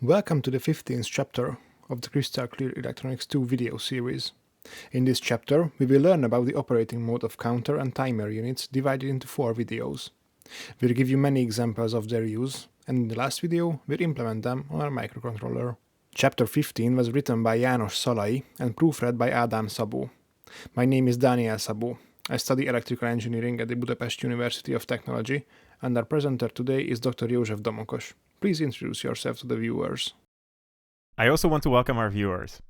Welcome to the 15th chapter of the Crystal Clear Electronics 2 video series. In this chapter, we will learn about the operating mode of counter and timer units divided into 4 videos. We'll give you many examples of their use, and in the last video, we'll implement them on our microcontroller. Chapter 15 was written by János Szalai and proofread by Ádám Szabó. My name is Dániel Szabó. I study electrical engineering at the Budapest University of Technology, and our presenter today is Dr. József Domokos. Please introduce yourself to the viewers. I also want to welcome our viewers.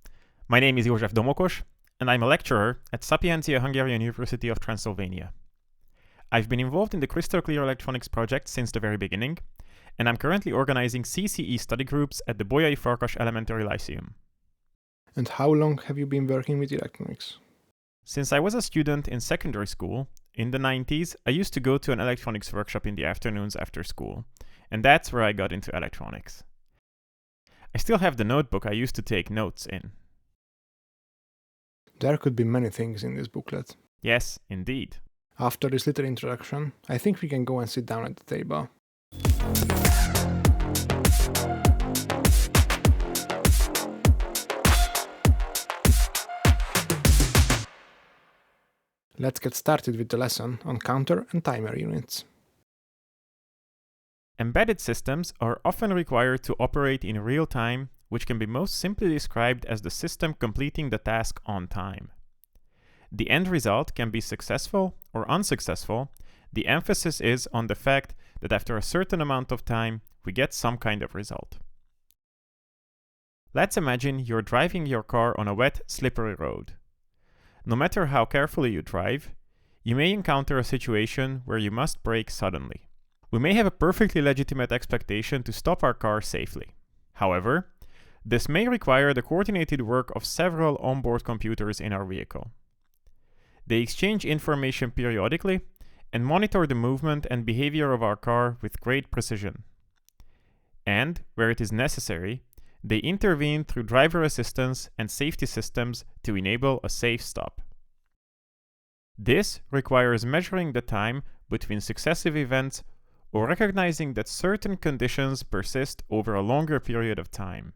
My name is József Domokos, and I'm a lecturer at Sapiencia Hungarian University of Transylvania. I've been involved in the Crystal Clear Electronics project since the very beginning, and I'm currently organizing CCE study groups at the Bolyai Farkas Elementary Lyceum. And how long have you been working with electronics? Since I was a student in secondary school, in the 90s, I used to go to an electronics workshop in the afternoons after school, and that's where I got into electronics. I still have the notebook I used to take notes in. There could be many things in this booklet. Yes, indeed. After this little introduction, I think we can go and sit down at the table. Let's get started with the lesson on counter and timer units. Embedded systems are often required to operate in real time, which can be most simply described as the system completing the task on time. The end result can be successful or unsuccessful. The emphasis is on the fact that after a certain amount of time, we get some kind of result. Let's imagine you're driving your car on a wet, slippery road. No matter how carefully you drive, you may encounter a situation where you must brake suddenly. We may have a perfectly legitimate expectation to stop our car safely. However, this may require the coordinated work of several onboard computers in our vehicle. They exchange information periodically and monitor the movement and behavior of our car with great precision. And, where it is necessary, they intervene through driver assistance and safety systems to enable a safe stop. This requires measuring the time between successive events or recognizing that certain conditions persist over a longer period of time.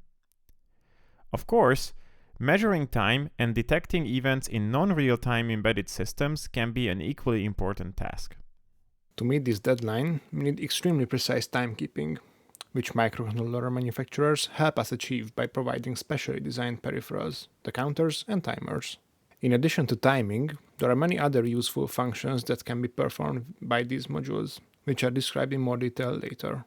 Of course, measuring time and detecting events in non-real-time embedded systems can be an equally important task. To meet this deadline, we need extremely precise timekeeping, which microcontroller manufacturers help us achieve by providing specially designed peripherals, the counters and timers. In addition to timing, there are many other useful functions that can be performed by these modules, which are described in more detail later.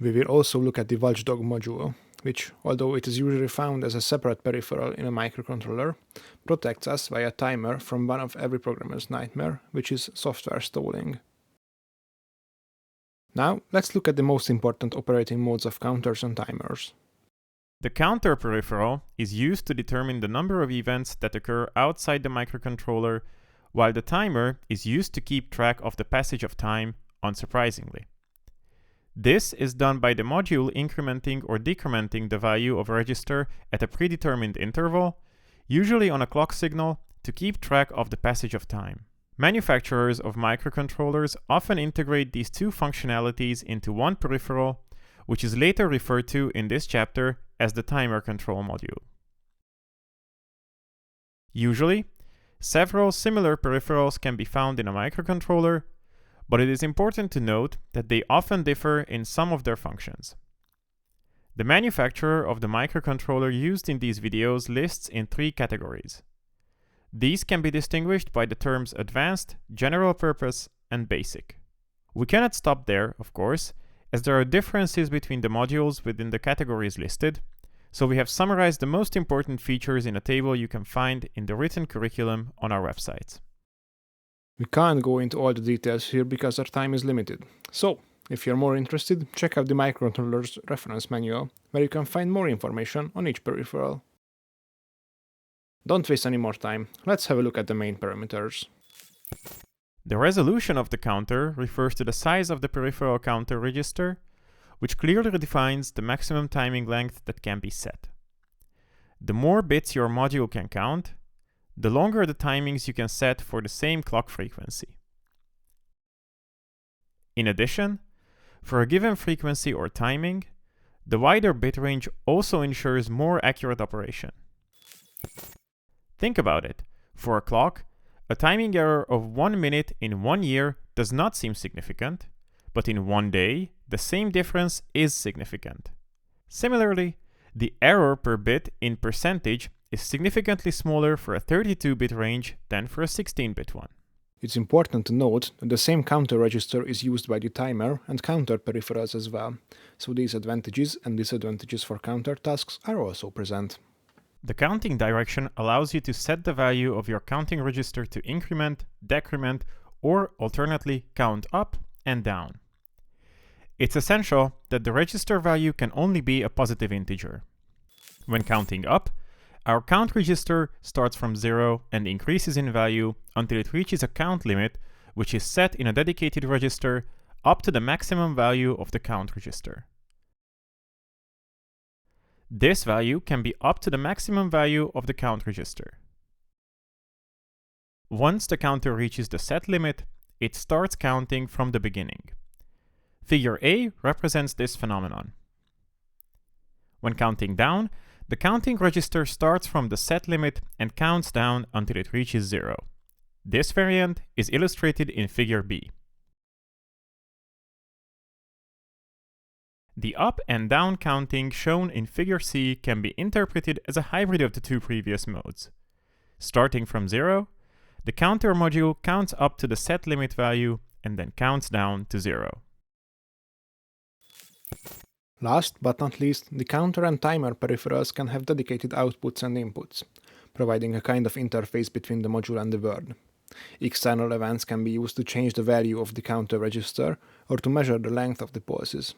We will also look at the watchdog module, which, although it is usually found as a separate peripheral in a microcontroller, protects us via timer from one of every programmer's nightmare, which is software stalling. Now, let's look at the most important operating modes of counters and timers. The counter peripheral is used to determine the number of events that occur outside the microcontroller, while the timer is used to keep track of the passage of time, unsurprisingly. This is done by the module incrementing or decrementing the value of a register at a predetermined interval, usually on a clock signal, to keep track of the passage of time. Manufacturers of microcontrollers often integrate these two functionalities into one peripheral, which is later referred to in this chapter as the timer control module. Usually, several similar peripherals can be found in a microcontroller, but it is important to note that they often differ in some of their functions. The manufacturer of the microcontroller used in these videos lists in 3 categories. These can be distinguished by the terms advanced, general purpose, and basic. We cannot stop there, of course, as there are differences between the modules within the categories listed, so we have summarized the most important features in a table you can find in the written curriculum on our website. We can't go into all the details here because our time is limited. So, if you're more interested, check out the microcontroller's reference manual, where you can find more information on each peripheral. Don't waste any more time, let's have a look at the main parameters. The resolution of the counter refers to the size of the peripheral counter register, which clearly defines the maximum timing length that can be set. The more bits your module can count, the longer the timings you can set for the same clock frequency. In addition, for a given frequency or timing, The wider bit range also ensures more accurate operation. Think about it. For a clock, a timing error of 1 minute in 1 year does not seem significant, but in 1 day, the same difference is significant. Similarly, the error per bit in percentage is significantly smaller for a 32-bit range than for a 16-bit one. It's important to note that the same counter register is used by the timer and counter peripherals as well, so these advantages and disadvantages for counter tasks are also present. The counting direction allows you to set the value of your counting register to increment, decrement, or alternately count up and down. It's essential that the register value can only be a positive integer. When counting up, our count register starts from 0 and increases in value until it reaches a count limit, which is set in a dedicated register up to the maximum value of the count register. This value can be up to the maximum value of the count register. Once the counter reaches the set limit, it starts counting from the beginning. Figure A represents this phenomenon. When counting down, the counting register starts from the set limit and counts down until it reaches 0. This variant is illustrated in Figure B. The up and down counting shown in Figure C can be interpreted as a hybrid of the two previous modes. Starting from 0, the counter module counts up to the set limit value and then counts down to 0. Last but not least, the counter and timer peripherals can have dedicated outputs and inputs, providing a kind of interface between the module and the board. External events can be used to change the value of the counter register or to measure the length of the pulses.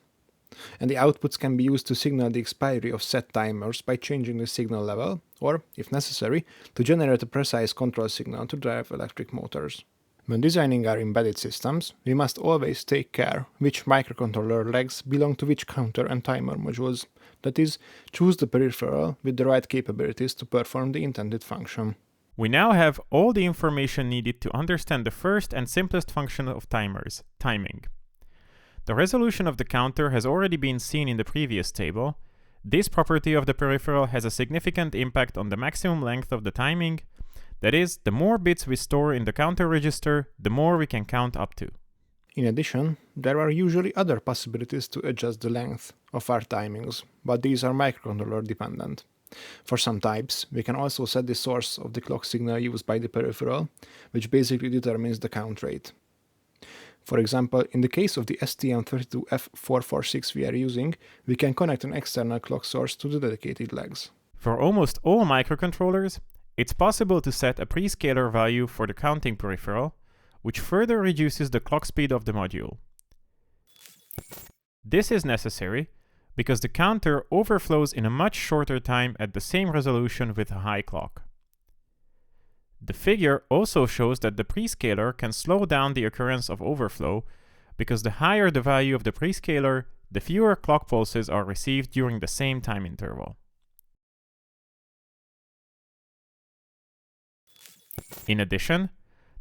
And the outputs can be used to signal the expiry of set timers by changing the signal level, or, if necessary, to generate a precise control signal to drive electric motors. When designing our embedded systems, we must always take care which microcontroller legs belong to which counter and timer modules. That is, choose the peripheral with the right capabilities to perform the intended function. We now have all the information needed to understand the first and simplest function of timers, timing. The resolution of the counter has already been seen in the previous table. This property of the peripheral has a significant impact on the maximum length of the timing. That is, the more bits we store in the counter register, the more we can count up to. In addition, there are usually other possibilities to adjust the length of our timings, but these are microcontroller dependent. For some types, we can also set the source of the clock signal used by the peripheral, which basically determines the count rate. For example, in the case of the STM32F446 we are using, we can connect an external clock source to the dedicated legs. For almost all microcontrollers, it's possible to set a prescaler value for the counting peripheral, which further reduces the clock speed of the module. This is necessary because the counter overflows in a much shorter time at the same resolution with a high clock. The figure also shows that the prescaler can slow down the occurrence of overflow because the higher the value of the prescaler, the fewer clock pulses are received during the same time interval. In addition,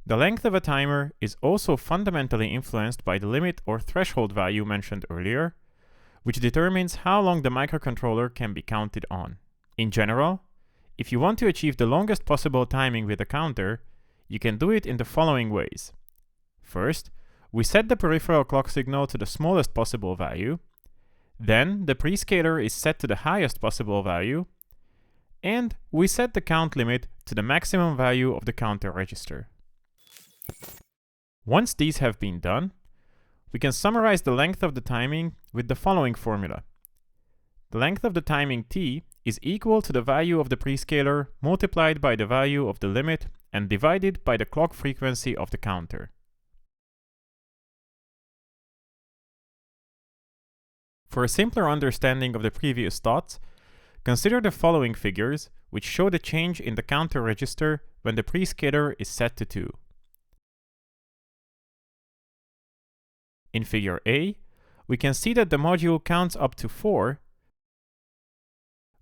the length of a timer is also fundamentally influenced by the limit or threshold value mentioned earlier, which determines how long the microcontroller can be counted on. In general, if you want to achieve the longest possible timing with a counter, you can do it in the following ways. First, we set the peripheral clock signal to the smallest possible value, then the prescaler is set to the highest possible value, and we set the count limit to the maximum value of the counter register. Once these have been done, we can summarize the length of the timing with the following formula. The length of the timing t is equal to the value of the prescaler multiplied by the value of the limit and divided by the clock frequency of the counter. For a simpler understanding of the previous thoughts, consider the following figures, which show the change in the counter register when the prescaler is set to 2. In Figure A, we can see that the module counts up to 4,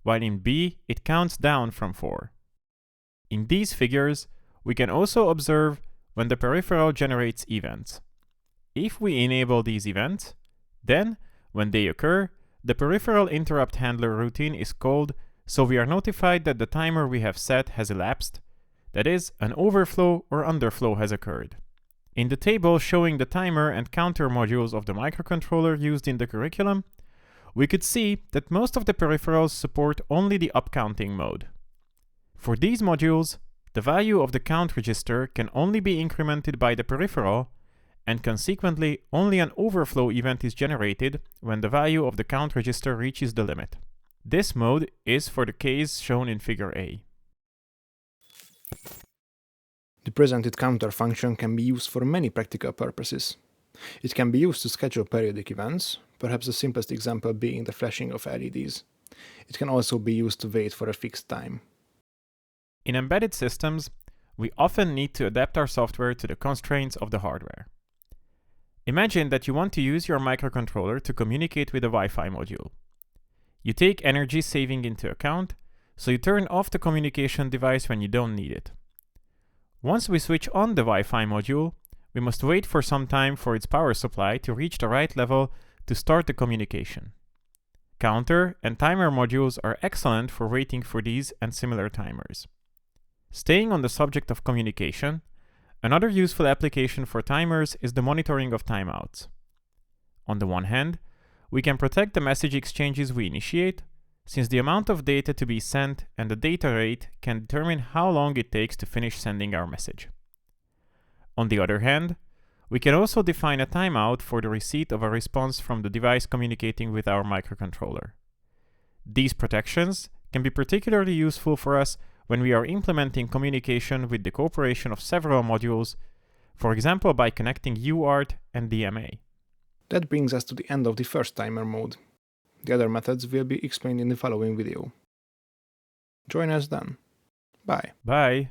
while in B, it counts down from 4. In these figures, we can also observe when the peripheral generates events. If we enable these events, then, when they occur, The peripheral interrupt handler routine is called so we are notified that the timer we have set has elapsed, that is, an overflow or underflow has occurred. In the table showing the timer and counter modules of the microcontroller used in the curriculum, we could see that most of the peripherals support only the upcounting mode. For these modules, the value of the count register can only be incremented by the peripheral, and consequently only an overflow event is generated when the value of the count register reaches the limit. This mode is for the case shown in figure A. The presented counter function can be used for many practical purposes. It can be used to schedule periodic events, perhaps the simplest example being the flashing of LEDs. It can also be used to wait for a fixed time. In embedded systems, we often need to adapt our software to the constraints of the hardware. Imagine that you want to use your microcontroller to communicate with a Wi-Fi module. You take energy saving into account, so you turn off the communication device when you don't need it. Once we switch on the Wi-Fi module, we must wait for some time for its power supply to reach the right level to start the communication. Counter and timer modules are excellent for waiting for these and similar timers. Staying on the subject of communication, another useful application for timers is the monitoring of timeouts. On the one hand, we can protect the message exchanges we initiate, since the amount of data to be sent and the data rate can determine how long it takes to finish sending our message. On the other hand, we can also define a timeout for the receipt of a response from the device communicating with our microcontroller. These protections can be particularly useful for us when we are implementing communication with the cooperation of several modules, for example by connecting UART and DMA. That brings us to the end of the first timer mode. The other methods will be explained in the following video. Join us then. Bye. Bye.